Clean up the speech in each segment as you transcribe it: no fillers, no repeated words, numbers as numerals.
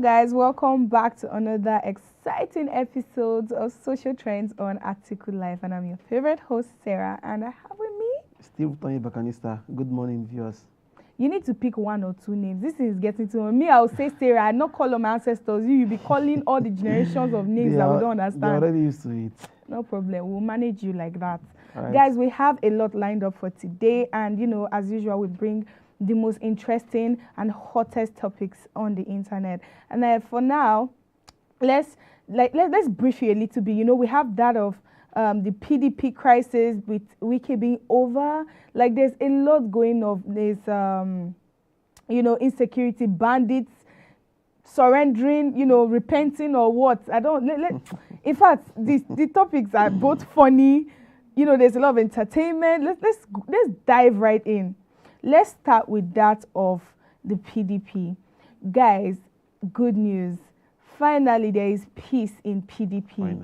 guys, welcome back to another exciting episode of Social Trends on AtikuLive, and I'm your favorite host, Sarah, and I have with me Steve Tony Bacanista. Good morning, viewers. You need to pick one or two names. This is getting to me. I'll say Sarah. I not call on my ancestors. You'll be calling all the generations of names that we don't understand. They're already used to it. No problem. We'll manage you like that. Right. Guys, we have a lot lined up for today, and as usual, we bring the most interesting and hottest topics on the internet. And for now, let's brief you a little bit. We have that of the PDP crisis with Wike being over. There's a lot going on. There's insecurity, bandits surrendering, repenting or what. In fact, the topics are both funny. There's a lot of entertainment. Let's dive right in. Let's start with that of the PDP. Guys, good news. Finally, there is peace in PDP.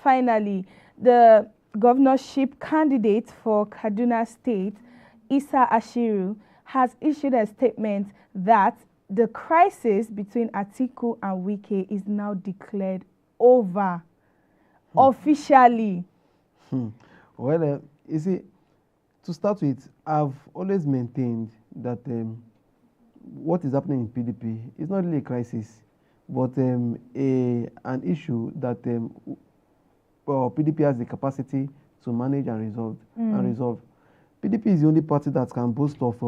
Finally. The governorship candidate for Kaduna State, Issa Ashiru, has issued a statement that the crisis between Atiku and Wike is now declared over. Officially. Well, you see, to start with, I've always maintained that what is happening in PDP is not really a crisis, but an issue that PDP has the capacity to manage and resolve. PDP is the only party that can boast of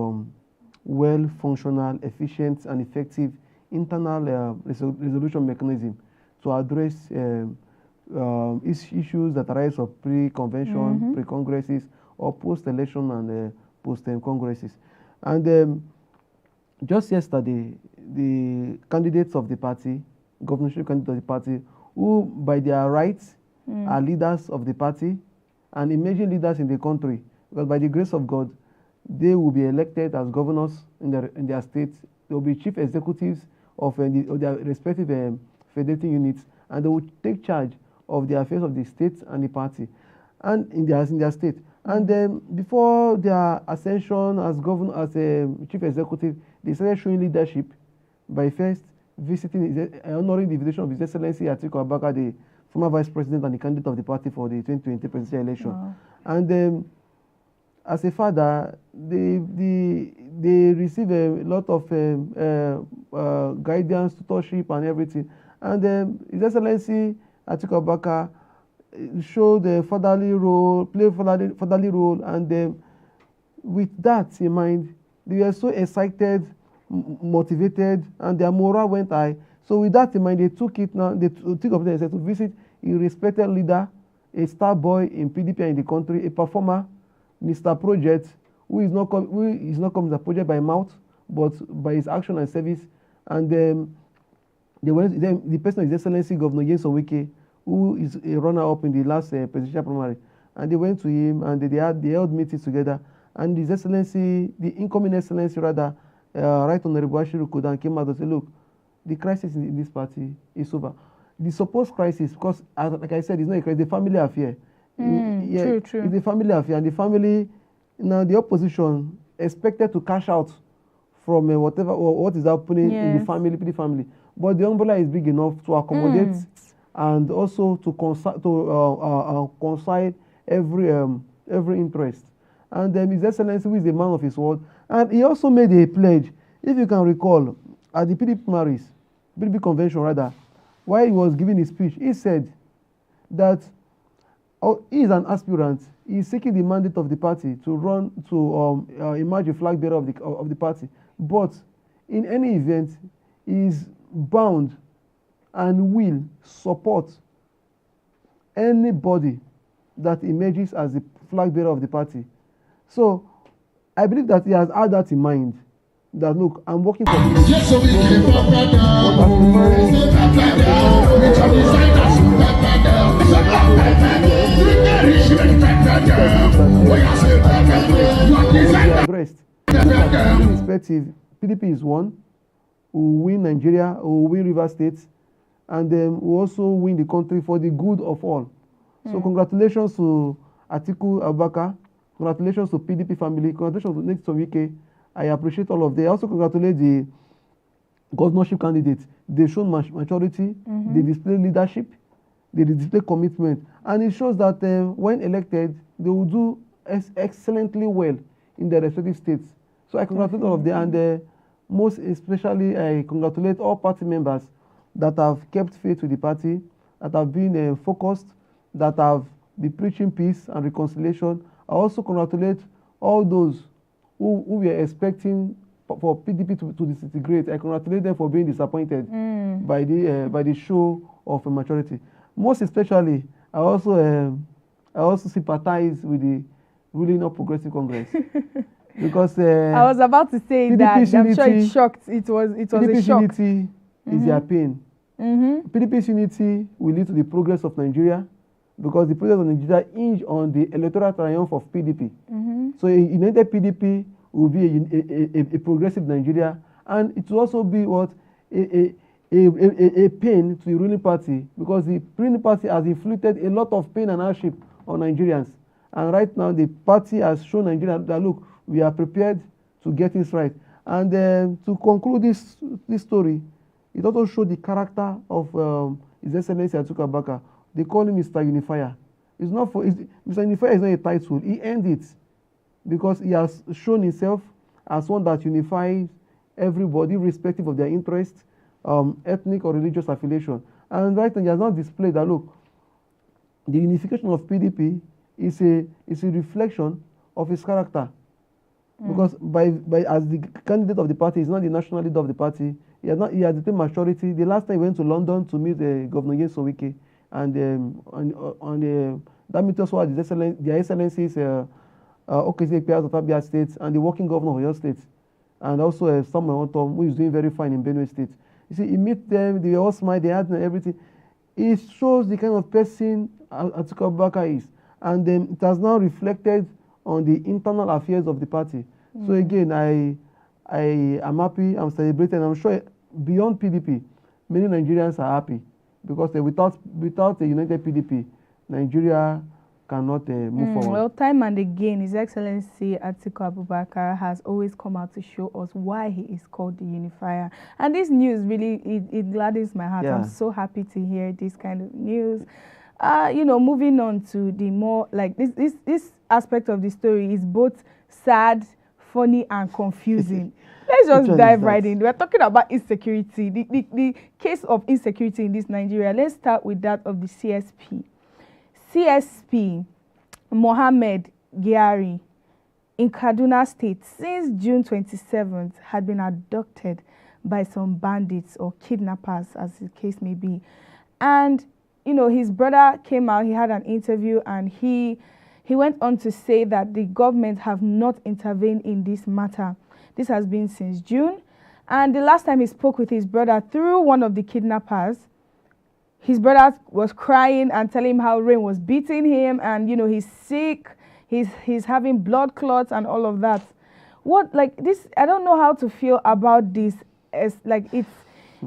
well-functional, efficient, and effective internal resolution mechanism to address issues that arise of pre-convention, pre-congresses, or post-election and post-congresses. And just yesterday, the candidates of the party, governorship candidates of the party, who by their rights are leaders of the party and emerging leaders in the country, because by the grace of God, they will be elected as governors in their states. They will be chief executives of their respective federating units, and they will take charge of the affairs of the state and the party, and in their state. And before their ascension as chief executive, they started showing leadership by first honoring the invitation of His Excellency Atiku-Wike, the former vice president and the candidate of the party for the 2020 presidential election. Wow. And as a father, they receive a lot of guidance, tutorship, and everything. And His Excellency Atiku-Wike show the fatherly role, play fatherly role, and with that in mind, they were so excited, motivated, and their morale went high. So with that in mind, they took up themselves to visit a respected leader, a star boy in PDP and in the country, a performer, Mr. Project, who is not coming to the project by mouth, but by his action and service. And the person is His Excellency Governor Wike, who is a runner-up in the last presidential primary. And they went to him and they held meetings together. And His Excellency, the incoming Excellency rather, Right Honorable Ashiru Kudan came out and said, look, the crisis in this party is over. The supposed crisis, because like I said, it's not a crisis, it's a family affair. True. It's a family affair, and the family, now the opposition expected to cash out from what is happening in the family, PDP family. But the umbrella is big enough to accommodate and also to concile every interest. And His Excellency, who is a man of his word, and he also made a pledge, if you can recall, at the PDP primaries, PDP convention rather, while he was giving his speech, he said that he is an aspirant. He is seeking the mandate of the party to run to emerge a flag bearer of the party. But in any event, he is bound and will support anybody that emerges as the flag bearer of the party. So I believe that he has had that in mind. That look, I'm working for this. Yes, so we can perspective, PDP is one. We will win Nigeria, we will win River State, and then we also win the country for the good of all. So congratulations to Atiku-Wike, congratulations to PDP family, congratulations to Wike. I appreciate all of them. I also congratulate the governorship candidates, they've shown maturity, they display leadership, they display commitment, and it shows that when elected, they will do excellently well in their respective states. So I congratulate all of them, and most especially I congratulate all party members that have kept faith with the party, that have been focused, that have been preaching peace and reconciliation. I also congratulate all those who were expecting for PDP to disintegrate. I congratulate them for being disappointed by the show of maturity. Most especially, I also sympathize with the ruling of Progressive Congress because I was about to say PDP that unity, I'm sure it shocked. It was PDP a shock. Unity is their pain. PDP's unity will lead to the progress of Nigeria because the progress of Nigeria hinge on the electoral triumph of PDP. So a united PDP will be a progressive Nigeria, and it will also be what a pain to the ruling party because the ruling party has inflicted a lot of pain and hardship on Nigerians. And right now, the party has shown Nigeria that look, we are prepared to get this right. And to conclude this story, it also showed the character of His Excellency Atiku-Wike. They call him Mr. Unifier. It's not for Mr. Unifier is not a title. He earned it because he has shown himself as one that unifies everybody, irrespective of their interests, ethnic or religious affiliation. And right now, he has not displayed that look, the unification of PDP is a reflection of his character. Because as the candidate of the party, he's not the national leader of the party. He has the majority. The last time he went to London to meet Governor Atiku-Wike, and that meeting also had their excellencies, OKC of Abia State, and the working governor of your state, and also Samuel Otom, who is doing very fine in Benue State. You see, he meet them, they all smile, they had everything. It shows the kind of person Atiku-Wike is, and it has now reflected on the internal affairs of the party. So again, I am happy, I'm celebrating, I'm sure beyond PDP, many Nigerians are happy because without a united PDP, Nigeria cannot move forward. Well, time and again, His Excellency Atiku-Abubakar has always come out to show us why he is called the unifier. And this news really, it gladdens my heart. Yeah. I'm so happy to hear this kind of news. Moving on to the more, like, this aspect of the story is both sad, funny, and confusing. Let's just dive right in. We're talking about insecurity, the case of insecurity in this Nigeria. Let's start with that of the CSP. CSP Mohammed Gyari in Kaduna State since June 27th had been abducted by some bandits or kidnappers, as the case may be. And, his brother came out, he had an interview, and he went on to say that the government have not intervened in this matter. This has been since June. And the last time he spoke with his brother through one of the kidnappers, his brother was crying and telling him how rain was beating him, and he's sick, he's having blood clots and all of that. I don't know how to feel about this.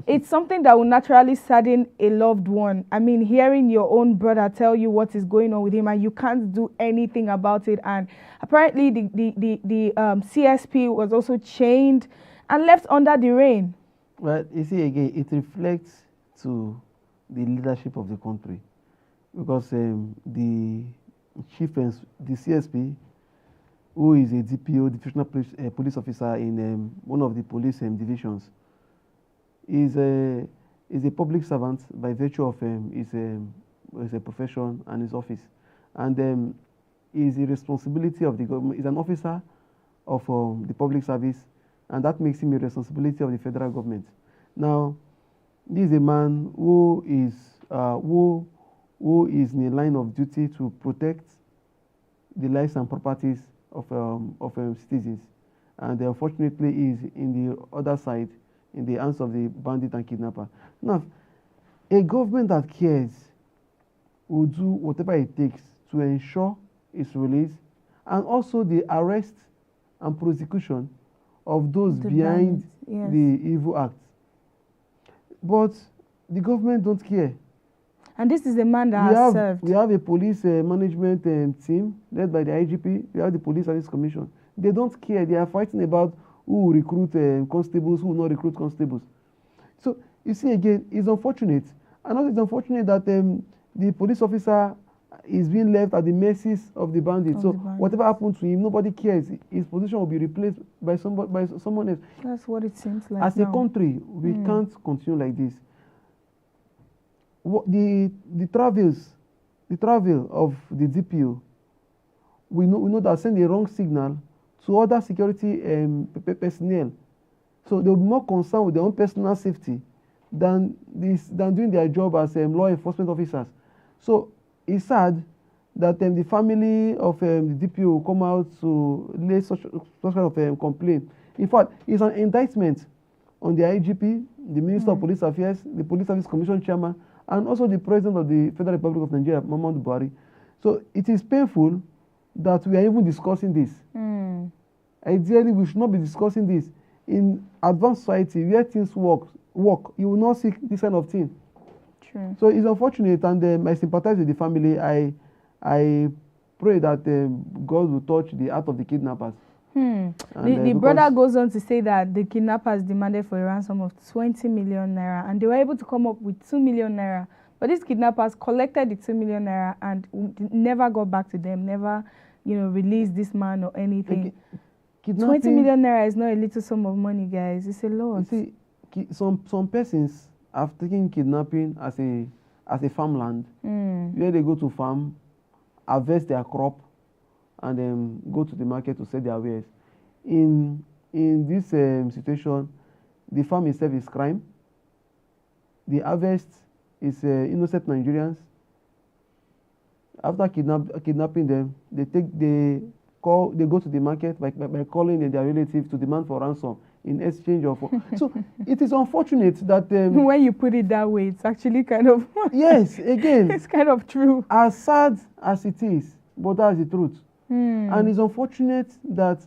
It's something that will naturally sadden a loved one. I mean, hearing your own brother tell you what is going on with him and you can't do anything about it. And apparently the CSP was also chained and left under the rain. Well, you see, again, it reflects to the leadership of the country, because the CSP, who is a DPO, divisional police officer in one of the police divisions, is a public servant by virtue of his profession and his office, and is the responsibility of the government. Is an officer of the public service, and that makes him a responsibility of the federal government. Now, this is a man who is in a line of duty to protect the lives and properties of citizens, and unfortunately is in the other side, in the hands of the bandit and kidnapper. Now, a government that cares will do whatever it takes to ensure its release, and also the arrest and prosecution of those behind the evil acts. But the government don't care. And this is a man that has served. We have a police management team led by the IGP. We have the Police Service Commission. They don't care. They are fighting about who will recruit constables, who will not recruit constables. So you see again, it's unfortunate. And also it's unfortunate that the police officer is being left at the mercies of the bandits. So whatever happens to him, nobody cares. His position will be replaced by someone else. That's what it seems like. As a country, we can't continue like this. The travel of the DPO, we know that send a wrong signal to other security personnel. So they'll be more concerned with their own personal safety than doing their job as law enforcement officers. So it's sad that the family of the DPO will come out to lay such kind of complaint. In fact, it's an indictment on the IGP, the Minister of Police Affairs, the Police Service Commission Chairman, and also the President of the Federal Republic of Nigeria, Muhammadu Buhari. So it is painful that we are even discussing this. Ideally, we should not be discussing this. In advanced society, where things work, you will not see this kind of thing. True. So it's unfortunate, and I sympathize with the family. I pray that God will touch the heart of the kidnappers. The brother goes on to say that the kidnappers demanded for a ransom of 20 million naira, and they were able to come up with 2 million naira. But these kidnappers collected the 2 million naira and never got back to them, never, released this man or anything. 20 million naira is not a little sum of money, guys. It's a lot. You see, some persons have taken kidnapping as a farmland, where they go to farm, harvest their crop, and then go to the market to sell their wares. In this situation, the farm itself is crime. The harvest is innocent Nigerians. After kidnapping them, they go to the market by calling their relatives to demand for ransom in exchange of. So it is unfortunate that when you put it that way, it's actually kind of yes, again, it's kind of true. As sad as it is, but that's the truth. And it's unfortunate that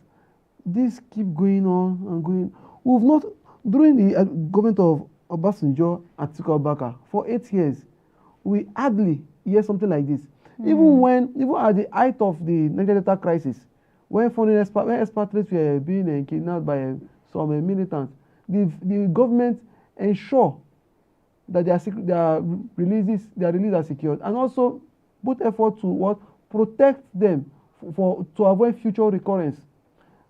this keep going on and going. We've not, during the government of Obasanjo and Atiku-Wike for 8 years, we hardly hear something like this. Even at the height of the Niger Delta crisis, when expatriates were being kidnapped by some militants, the government ensure that their releases are secured, and also put effort to protect them to avoid future recurrence.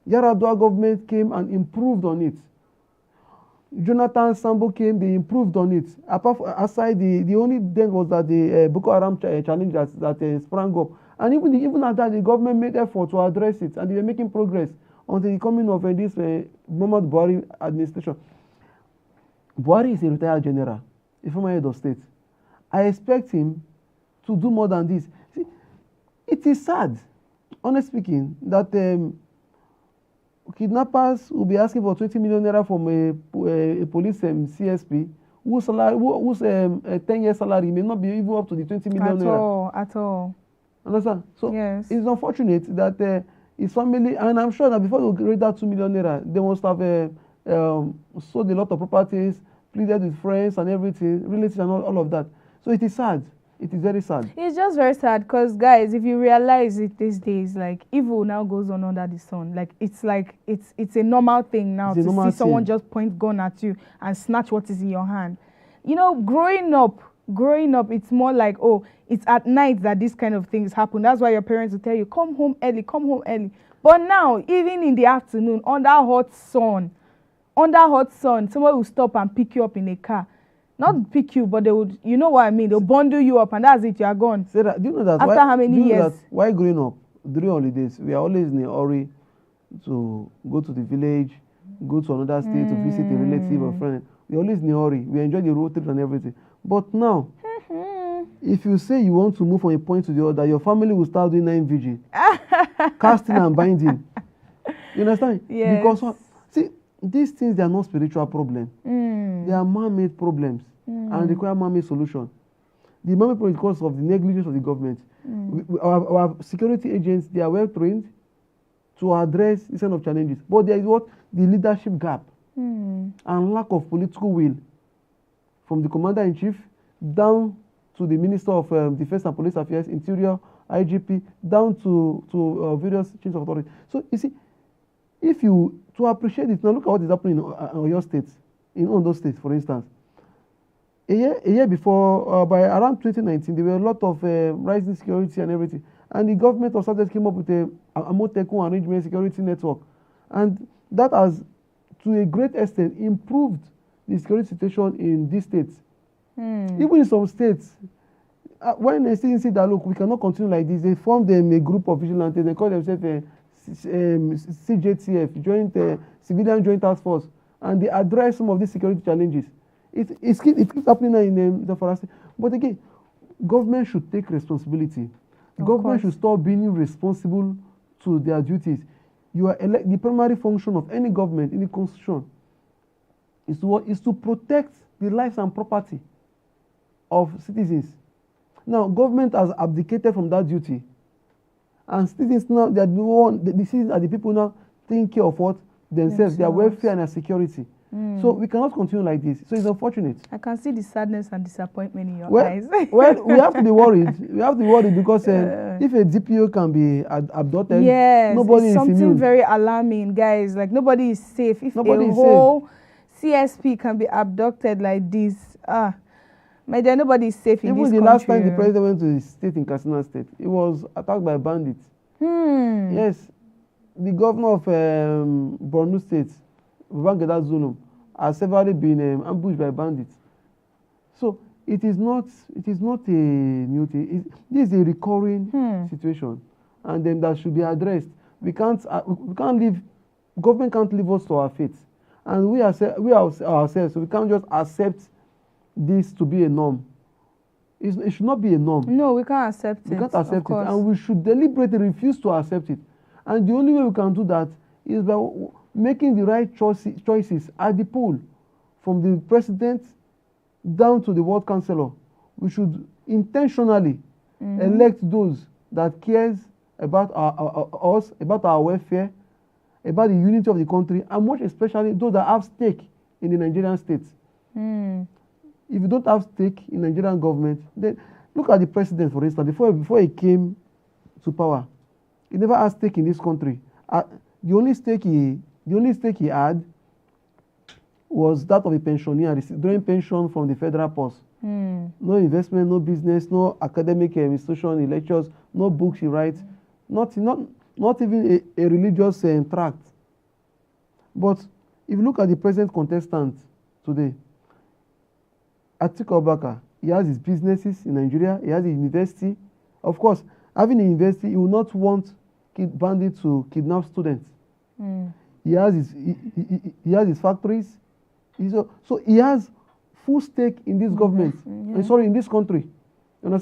Yaradua government came and improved on it. Jonathan Sambo came, they improved on it. Aside the only thing was that the Boko Haram challenge that sprang up, and even at that, the government made effort to address it, and they were making progress until the coming of this Muhammadu Buhari administration. Buhari is a retired general, a former head of state. I expect him to do more than this. See, it is sad, honestly speaking, that kidnappers will be asking for 20 million naira from a police CSP whose 10-year salary may not be even up to the 20 million naira. At all. Understand? So yes. It's unfortunate that his family, and I'm sure that before they raise that 2 million naira, they must have sold a lot of properties, pleaded with friends and everything, relatives and all of that. So it is sad. It is very sad. It's just very sad because, guys, if you realize it these days, like, evil now goes on under the sun. Like it's a normal thing now to see someone just point gun at you and snatch what is in your hand. Growing up, it's more like, oh, it's at night that these kind of things happen. That's why your parents will tell you, come home early. But now, even in the afternoon, under hot sun, someone will stop and pick you up in a car. Not pick you, but they would, you know what I mean? They'll bundle you up and that's it, you are gone. Sarah, do you know that? After how many years? Why growing up, during holidays, we are always in a hurry to go to the village, go to another state to visit a relative or friend. We are always in a hurry. We enjoy the road trips and everything. But now, if you say you want to move from a point to the other, your family will start doing night vigil, casting and binding. You understand? Yes. Because, see, these things, they are not spiritual problems. They are man-made problems and require man-made solution. The man-made problem is because of the negligence of the government. Our security agents, they are well trained to address this kind of challenges. But there is the leadership gap and lack of political will from the commander-in-chief down to the Minister of Defense and Police Affairs, Interior, IGP, down to various chains of authority. So you see, to appreciate it, now look at what is happening in your states. in Ondo State, for instance. A year before, by around 2019, there were a lot of rising security and everything. And the government of Southwest came up with a Amotekun arrangement security network. And that has, to a great extent, improved the security situation in these states. Even in some states, when they see that, look, we cannot continue like this, they formed a group of vigilantes. They call themselves CJTF, Civilian Joint Task Force, and they address some of these security challenges. It keeps happening in the forest. But again, government should take responsibility. Government should stop being responsible to their duties. You are the primary function of any government in the constitution is to protect the lives and property of citizens. Now, government has abdicated from that duty, and citizens now, they are the citizens are the people now taking care of what themselves, their welfare and their security. So we cannot continue like this. So it's unfortunate. I can see the sadness and disappointment in your eyes. Well, we have to be worried. We have to be worried because if a DPO can be abducted, nobody is something immune. Very alarming, guys. Like nobody is safe. If nobody a whole CSP can be abducted like this, my dear, nobody is safe in this country. Even the last time the president went to the state in Kaduna State, he was attacked by bandits. Yes, the governor of Borno State, Babangida Zulum, has severally been ambushed by bandits. So it is not a new thing. This is a recurring situation, and then that should be addressed. We can't leave. Government can't leave us to our fate, and we ourselves. So we can't just accept this to be a norm. It should not be a norm. No, we can't accept it. We can't accept it, and we should deliberately refuse to accept it. And the only way we can do that is by making the right choices at the poll, from the president down to the ward councillor. We should intentionally elect those that cares about us, about our welfare, about the unity of the country, and most especially those that have stake in the Nigerian state. If you don't have stake in Nigerian government, then look at the president, for instance. Before he came to power, he never had stake in this country. The only stake he had was that of a pensioner, drawing pension from the federal purse. No investment, no business, no academic institution, he lectures, no books he writes, not even a religious tract. But if you look at the present contestant today, Atiku-Wike, he has his businesses in Nigeria, he has a university. Of course, having a university, he will not want bandits to kidnap students. He has his factories. So he has full stake in this government. In this country.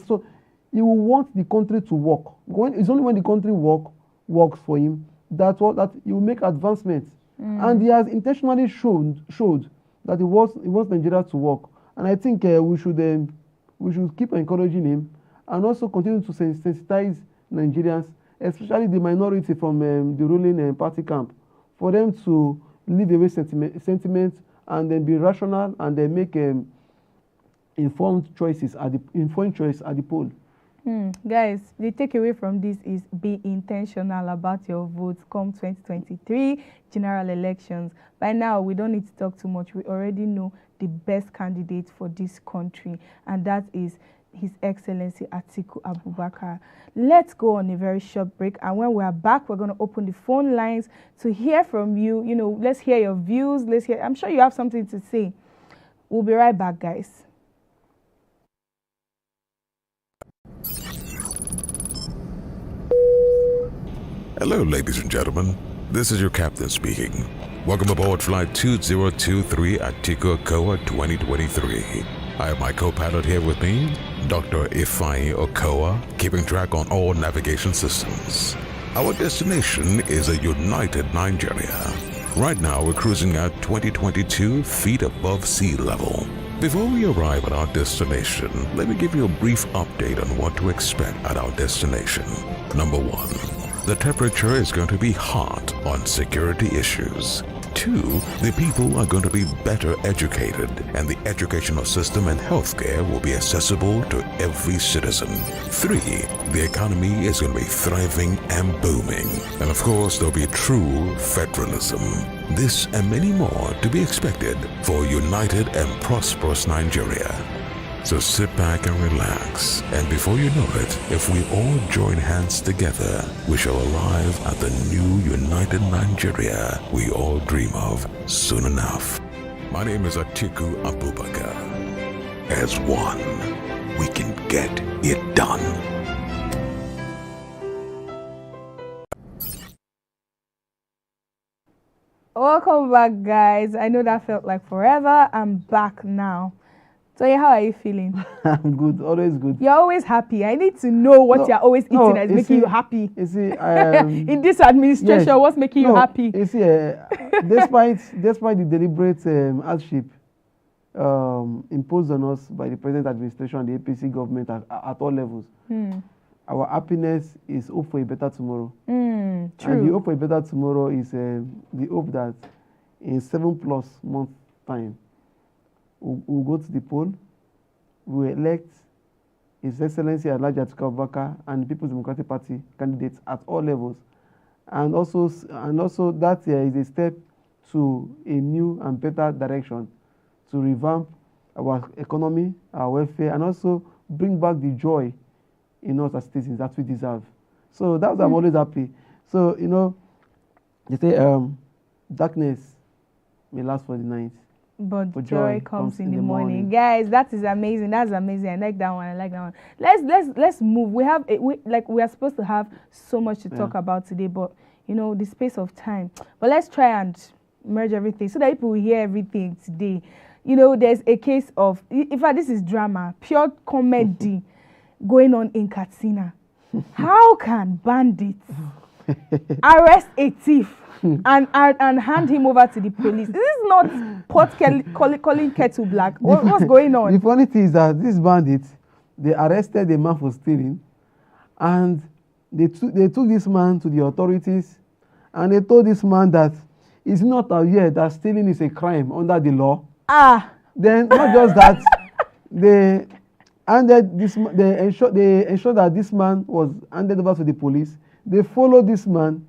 So he will want the country to work. It's only when the country works for him that he will make advancements. And he has intentionally showed that he wants Nigeria to work. And I think we should keep encouraging him, and also continue to sensitize Nigerians, especially the minority from the ruling party camp, for them to leave away sentiment and then be rational and then make informed choice at the poll. Guys, the takeaway from this is be intentional about your votes come 2023 general elections. By now, we don't need to talk too much. We already know the best candidate for this country, and that is His Excellency Atiku Abubakar. Let's go on a very short break, and when we are back, we're going to open the phone lines to hear from you. Let's hear your views. I'm sure you have something to say. We'll be right back, guys. Hello, ladies and gentlemen. This is your captain speaking. Welcome aboard Flight 2023 Atiku-Okowa 2023. I have my co-pilot here with me, Dr. Ifeanyi Okowa, keeping track on all navigation systems. Our destination is a united Nigeria. Right now, we're cruising at 2022 feet above sea level. Before we arrive at our destination, let me give you a brief update on what to expect at our destination. Number 1. The temperature is going to be hot on security issues. 2, the people are going to be better educated, and the educational system and healthcare will be accessible to every citizen. 3, the economy is going to be thriving and booming. And of course, there'll be true federalism. This and many more to be expected for a united and prosperous Nigeria. So sit back and relax, and before you know it, if we all join hands together, we shall arrive at the new united Nigeria we all dream of soon enough. My name is Atiku-Abubakar. As one, we can get it done. Welcome back, guys. I know that felt like forever. I'm back now. So, how are you feeling? I'm good, always good. You're always happy. I need to know what you're always eating that's making you happy. You see, in this administration, yes, what's making you happy? You see, despite the deliberate hardship imposed on us by the present administration and the APC government at all levels, our happiness is hope for a better tomorrow. True. And the hope for a better tomorrow is the hope that in 7+ months' time, we'll go to the poll, we'll elect His Excellency Alhaji Atiku-Wike and the People's Democratic Party candidates at all levels. And also that is a step to a new and better direction to revamp our economy, our welfare, and also bring back the joy in us as citizens that we deserve. So that's why I'm always happy. So, they say darkness may last for the night, but joy comes in the morning. Guys, that is amazing. That's amazing. I like that one. Let's move. We are supposed to have so much to talk about today, but the space of time. But let's try and merge everything so that people will hear everything today. There's a case of, in fact, this is drama, pure comedy going on in Kaduna. How can bandits arrest a thief and hand him over to the police? This is not pot calling kettle black. What's going on? The funny thing is that these bandits, they arrested a man for stealing, and they took this man to the authorities, and they told this man that it's not aware that stealing is a crime under the law. Then not just that, they ensured that this man was handed over to the police. They followed this man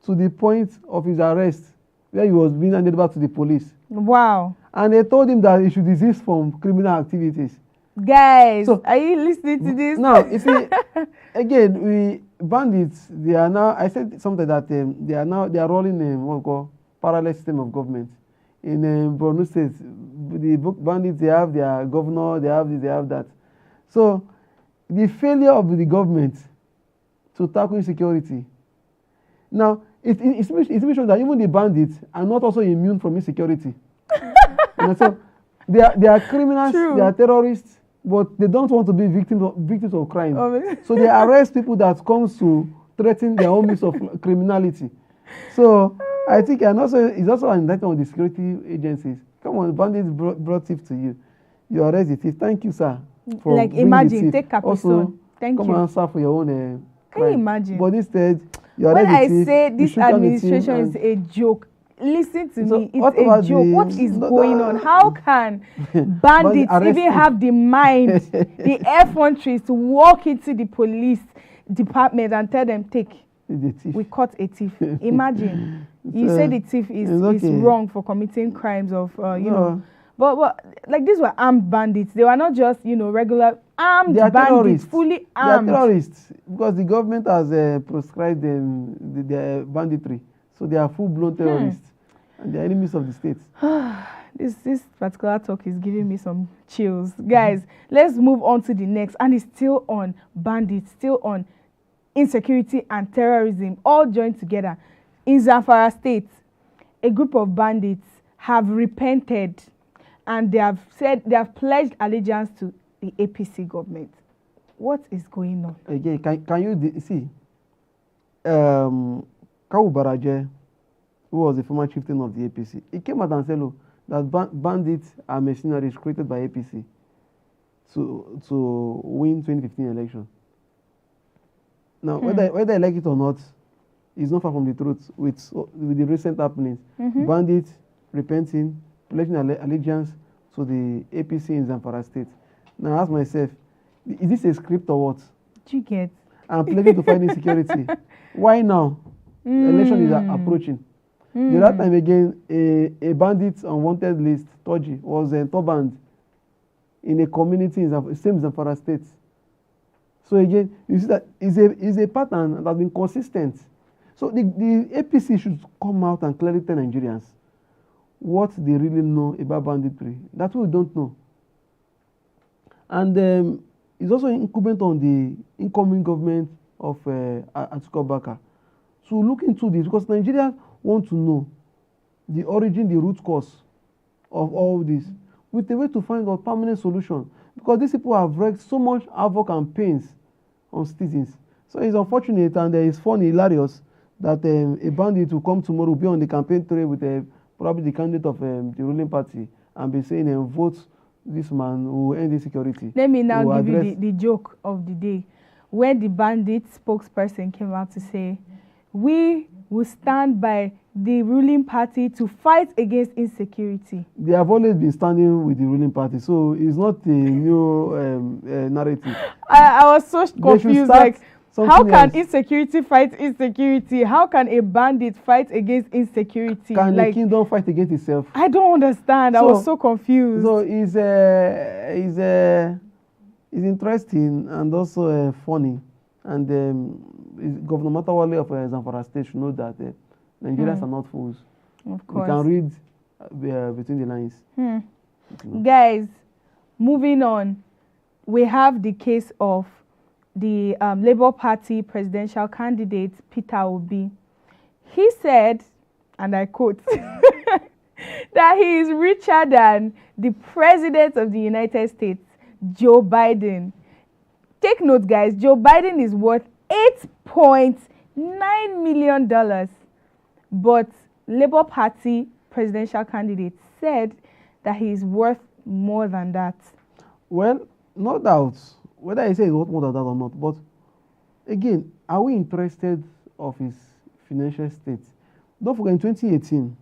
to the point of his arrest, where he was being handed over to the police. Wow. And they told him that he should desist from criminal activities. Guys, so, are you listening to this? Now, you see, again, bandits, they are now, I said something that they are rolling what we call parallel system of government. In Borno State, the bandits, they have their governor, they have this, they have that. So, the failure of the government to tackle insecurity. Now, it's mentioned that even the bandits are not also immune from insecurity. So they are criminals, they are terrorists, but they don't want to be victims of crime. So they arrest people that comes to threaten their own means of criminality. So I think it's also an indictment of the security agencies. Come on, bandits brought thief to you. You arrest the thief. Thank you, sir. For imagine, take Caprisone. Thank you. Come and answer for your own Can you imagine? But instead, when I say this administration is a joke, listen to me, it's a joke. What is going on? How can bandits even have the mind, the effrontery to walk into the police department and tell them, we caught a thief? Imagine. You say the thief is wrong for committing crimes of, But like these were armed bandits. They were not just, regular armed bandits, fully armed. They are terrorists because the government has proscribed their banditry. So they are full-blown terrorists and they are enemies of the state. This particular talk is giving me some chills. Guys, let's move on to the next. And it's still on bandits, still on insecurity and terrorism, all joined together. In Zamfara State, a group of bandits have repented and they have pledged allegiance to the APC government. What is going on? Again, can you see? Kawu Baraje, who was the former chieftain of the APC, he came out and said, look, that bandits are mercenaries created by APC to win 2015 election. Now, whether I like it or not, is not far from the truth with the recent happenings. Bandits repenting, pledging allegiance to the APC in Zamfara State. Now I ask myself, is this a script or what? Do you get? I'm pledging to fight insecurity. Why now? Election is approaching. The other time again, a bandit on wanted list, Toji, was turbaned in a community in same Zamfara State. So again, you see that is a pattern that has been consistent. So the APC should come out and clearly tell Nigerians what they really know about banditry. That's what we don't know. And it's also incumbent on the incoming government of Atiku-Wike to look into this, because Nigerians want to know the origin, the root cause of all this, with a way to find a permanent solution. Because these people have wreaked so much havoc and pains on citizens. So it's unfortunate, and it's funny, hilarious, that a bandit will come tomorrow, be on the campaign trail with probably the candidate of the ruling party, and be saying, vote this man who will end insecurity. Let me now give you the joke of the day, where the bandit spokesperson came out to say, we will stand by the ruling party to fight against insecurity. They have always been standing with the ruling party, so it's not a new narrative. I was so confused, like, how can insecurity fight insecurity? How can a bandit fight against insecurity? Can the kingdom fight against itself? I don't understand. I was so confused. So it's interesting and also funny. And Governor Matawale of Zamfara State should know that Nigerians are not fools. Of course. We can read between the lines. Guys, moving on, we have the case of the Labour Party presidential candidate, Peter Obi. He said, and I quote, that he is richer than the President of the United States, Joe Biden. Take note, guys, Joe Biden is worth $8.9 million. But Labour Party presidential candidate said that he is worth more than that. Well, no doubt. Whether I say it's worth more than that or not. But again, are we interested of his financial state? Don't forget, in 2018,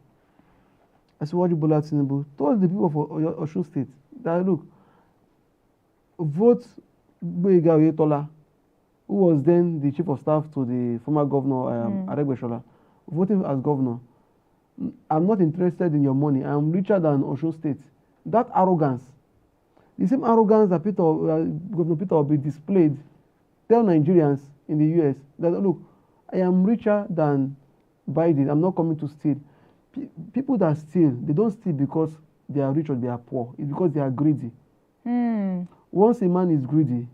Asiwaju Bola Tinubu told the people of Osun State that, look, vote Gboyega Oyetola, who was then the chief of staff to the former governor, Aregbesola, voting as governor. I'm not interested in your money. I'm richer than Osun State. That arrogance, the same arrogance that Governor Peter Obi displayed, tell Nigerians in the US that, look, I am richer than Biden. I'm not coming to steal. People that steal, they don't steal because they are rich or they are poor. It's because they are greedy. Once a man is greedy,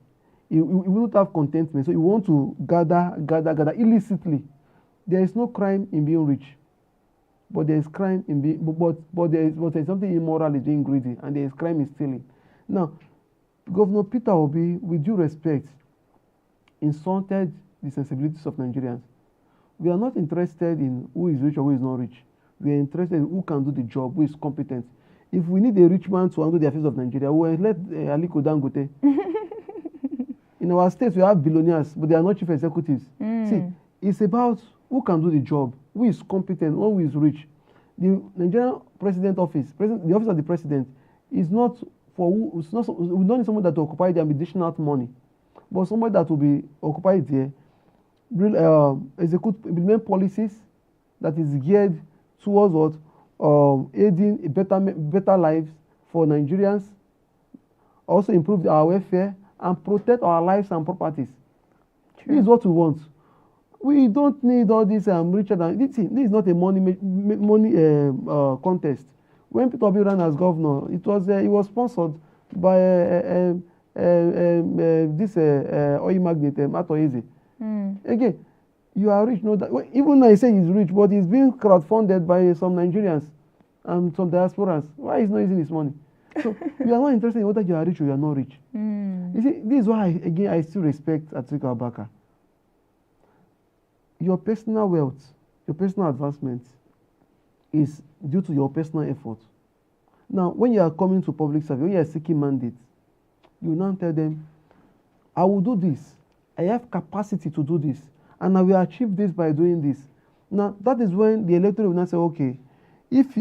he will not have contentment. So he wants to gather illicitly. There is no crime in being rich, but there is crime in being but there is something immoral in being greedy, and there is crime in stealing. Now, Governor Peter Obi, with due respect, insulted the sensibilities of Nigerians. We are not interested in who is rich or who is not rich. We are interested in who can do the job, who is competent. If we need a rich man to handle the affairs of Nigeria, we will let Aliko Dangote. In our states, we have billionaires, but they are not chief executives. See, it's about who can do the job, who is competent, who is rich. The Nigerian president office, the office of the president, is not for who. It's not, we don't need someone that will occupy the additional money, but somebody that will be occupied there, execute implement policies that is geared towards what aiding a better lives for Nigerians, also improve our welfare and protect our lives and properties. True. This is what we want. We don't need all this richer than this is not a money contest. When Peter Obi ran as governor, it was sponsored by this oil magnate Atoyeze. Again, you are rich. No, that even though I say he's rich, but he's being crowdfunded by some Nigerians and some diasporans. Why is not using his money? So we are not interested in whether you are rich or you are not rich. You see, this is why I still respect Atiku-Wike. Your personal wealth, your personal advancement is due to your personal effort. Now, when you are coming to public service, when you are seeking mandates, you now tell them, I will do this. I have capacity to do this. And I will achieve this by doing this. Now, that is when the electorate will now say, okay, if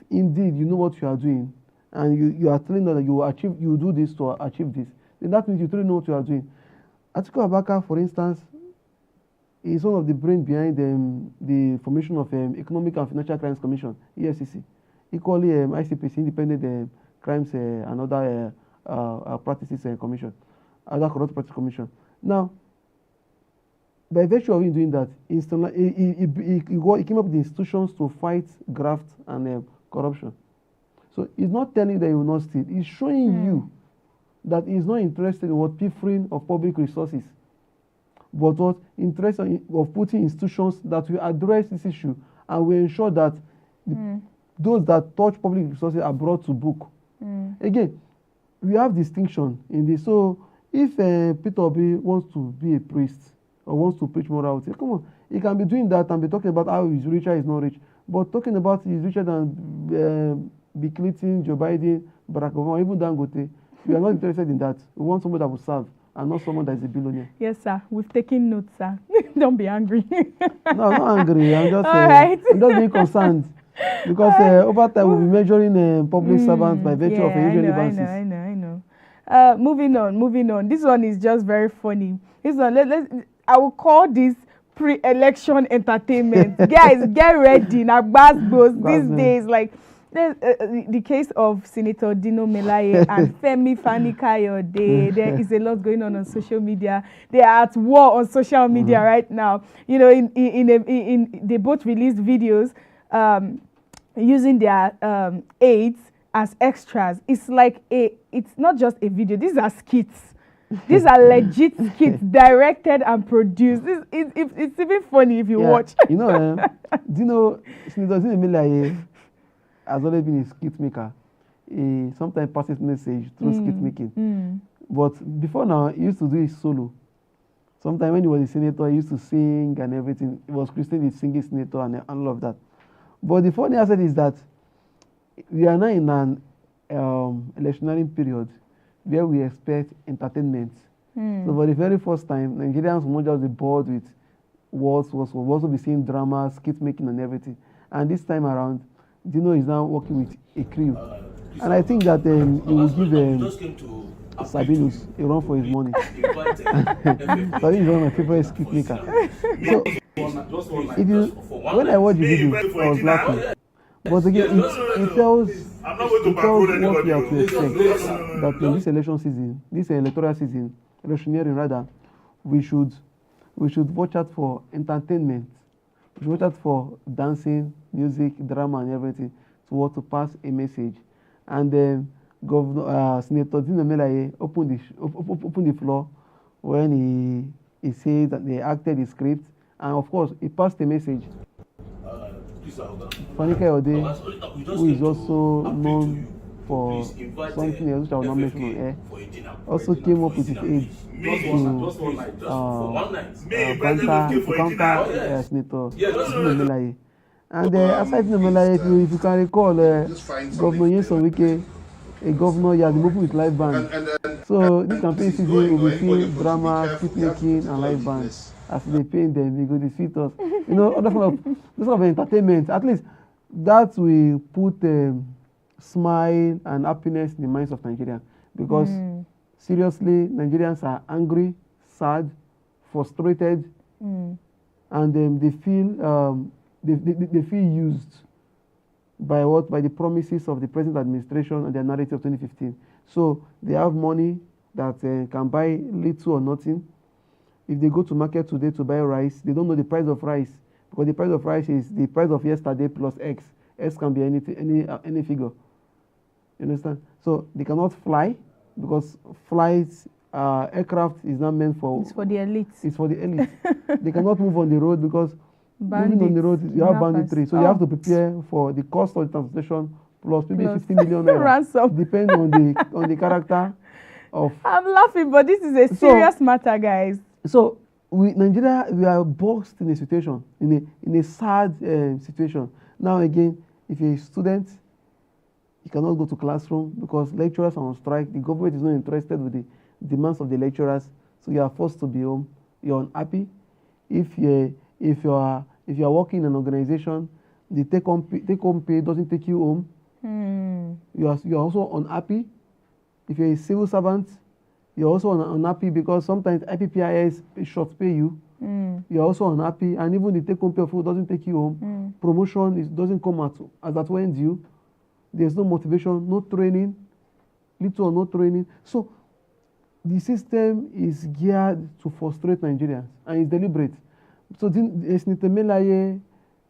indeed you know what you are doing, and you are telling them that you will do this to achieve this, then that means you truly know what you are doing. Atiku-Wike, for instance, is one of the brains behind the formation of Economic and Financial Crimes Commission, EFCC. Equally, ICPC, Independent Crimes and Other Practices Commission, Other Corrupt Practice Commission. Now, by virtue of him doing that, he came up with institutions to fight graft and corruption. So he's not telling you that he will not steal. He's showing you that he's not interested in what pilfering of public resources, but what interested of putting institutions that will address this issue and will ensure that those that touch public resources are brought to book. Again, we have distinction in this. So if Peter Obi wants to be a priest or wants to preach morality, come on, he can be doing that and be talking about how he's richer, he's not rich. But talking about he's richer than Bill Clinton, Joe Biden, Barack Obama, even Dangote, we are not interested in that. We want someone that will serve and not someone that is a billionaire. Yes, sir. We've taken notes, sir. Don't be angry. No, I'm not angry. I'm just, right. I'm just being concerned. Because over time, we'll be measuring public servants by virtue of irrelevancies. I know. Moving on. This one is just very funny. This one, I will call this pre-election entertainment. Guys, get ready. Now, these days, like, the case of Senator Dino Melaye and Femi Fani-Kayode, there is a lot going on social media. They are at war on social media right now. You know, they both released videos using their aides as extras. It's like it's not just a video. These are skits. These are legit skits directed and produced. It's even funny if you watch. You know, Senator Dino Melaye has always been a skit maker. He sometimes passes message through skit making. But before now, he used to do it solo. Sometimes when he was a senator, he used to sing and everything. He was Christian, he's singing senator and all of that. But the funny aspect is that we are now in an electionary period where we expect entertainment. So for the very first time, Nigerians will not just be bored with words, will also be seeing drama, skit making and everything. And this time around, Dino is now working with a crew. And I think that he will give Sabinus a run for his money. Sabinus is one of my favorite skit makers. So, when I watched the video, I was laughing. But again, it tells what we have to expect. That in this election season, this electoral season, electioneering rather, we should watch out for entertainment. We should watch out for dancing, music, drama, and everything to pass a message. And then Senator Dino Melaye opened the floor when he said that they acted the script, and of course he passed a message. Fani-Kayode, who is also known for something else which I will not mention on air, also came up with his aid to counter Senator Dino Melaye. And aside Dino Melaye, if you can recall, Governor Atiku-Wike, a governor, he has been moving with live band. So this campaign season will be seeing drama, skit making, and live bands. As they pay them, they go defeat us. You know, other form of entertainment. At least that will put smile and happiness in the minds of Nigerians. Because seriously, Nigerians are angry, sad, frustrated, and they feel they feel used by the promises of the present administration and their narrative of 2015. So they have money that can buy little or nothing. If they go to market today to buy rice, they don't know the price of rice, because the price of rice is the price of yesterday plus X. X can be any figure. You understand? So they cannot fly, because flights, aircraft is not meant for. It's for the elites. It's for the elite. They cannot move on the road because moving on the road you have banditry. So you have to prepare for the cost of the transportation plus maybe 50 million ransom, depending on the character of. I'm laughing, but this is a serious matter, guys. So Nigeria, we are boxed in a situation, in a sad situation. Now again, if you're a student, you cannot go to classroom because lecturers are on strike. The government is not interested with the demands of the lecturers, so you are forced to be home. You're unhappy. If you are If you are working in an organization, the take-home pay doesn't take you home. You are also unhappy. If you're a civil servant, you're also unhappy because sometimes IPPIS short pay you. You're also unhappy, and even the take-home pay of food doesn't take you home. Promotion doesn't come as at when due. There's no motivation, no training, little or no training. So the system is geared to frustrate Nigerians, and it's deliberate. So Senator Melaye,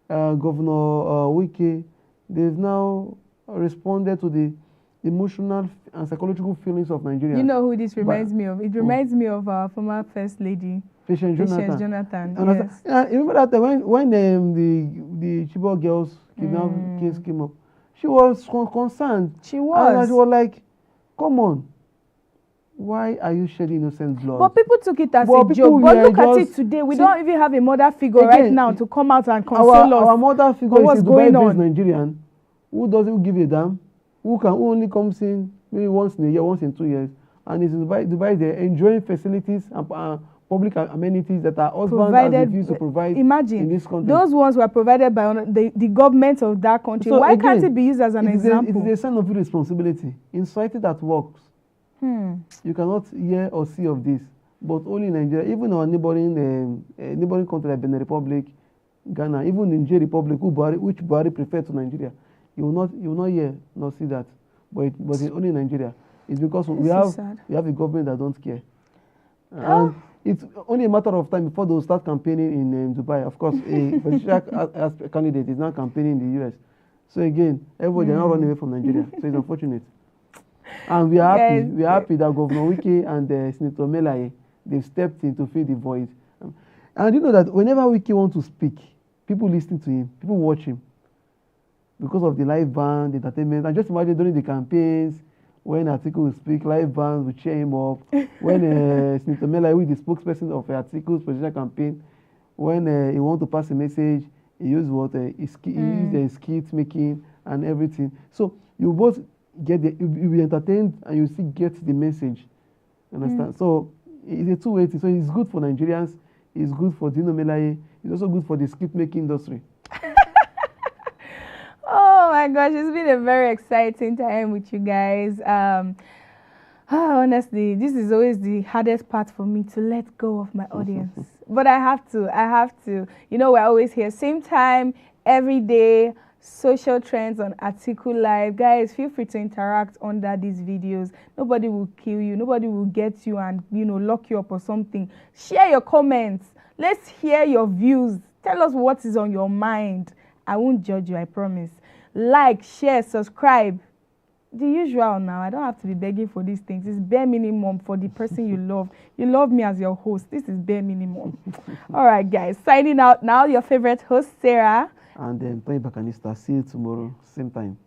Governor Wike, they've now responded to the emotional and psychological feelings of Nigerians. You know who this reminds me of? It reminds me of our former First Lady, Patience Jonathan. Yes. Remember that when the Chibok girls kidnapping case came up, she was concerned. She was. And she was like, come on. Why are you shedding innocent blood? But people took it as a joke. But look at it today. We don't even have a mother figure right now to come out and console us. Our mother figure is a Dubai-based Nigerian who doesn't give a damn, who only comes in maybe once in a year, once in 2 years, and is in Dubai they're enjoying facilities and public amenities that our husbands have refused to provide. Imagine, in this country. Those ones were provided by the government of that country. So why can't it be used as an example? It is a sign of irresponsibility. In society that works, you cannot hear or see of this, but only in Nigeria, even our neighboring country like Benin Republic, Ghana, even Niger Republic, which Buhari preferred to Nigeria, you will not hear nor see that. But it's only in Nigeria. It's because we have a government that don't care. And it's only a matter of time before they will start campaigning in Dubai. Of course, a presidential candidate is now campaigning in the US. So again, everybody are not running away from Nigeria. So it's unfortunate. And we are happy. We are happy that Governor Wike and Senator Melaye, they've stepped in to fill the void. And you know that whenever Wike wants to speak, people listen to him, people watch him. Because of the live band, the entertainment. And just imagine during the campaigns, when Atiku will speak, live bands will cheer him up. When Senator Melaye, who is the spokesperson of Atiku's presidential campaign, when he wants to pass a message, he uses skit making and everything. So you both you'll be entertained and you still get the message. Understand? So it's a two-way thing. So it's good for Nigerians, it's good for Dino Melaye, it's also good for the skit making industry. Oh my gosh, it's been a very exciting time with you guys. Honestly, this is always the hardest part for me, to let go of my audience. But I have to. You know, we're always here, same time, every day, social trends on AtikuLive. Guys, feel free to interact under these videos. Nobody will kill you. Nobody will get you and, lock you up or something. Share your comments. Let's hear your views. Tell us what is on your mind. I won't judge you, I promise. Like, share, subscribe. The usual now. I don't have to be begging for these things. It's bare minimum for the person you love. You love me as your host. This is bare minimum. All right, guys. Signing out now. Your favorite host, Sarah. And then Tony Bakanista. See you tomorrow, same time.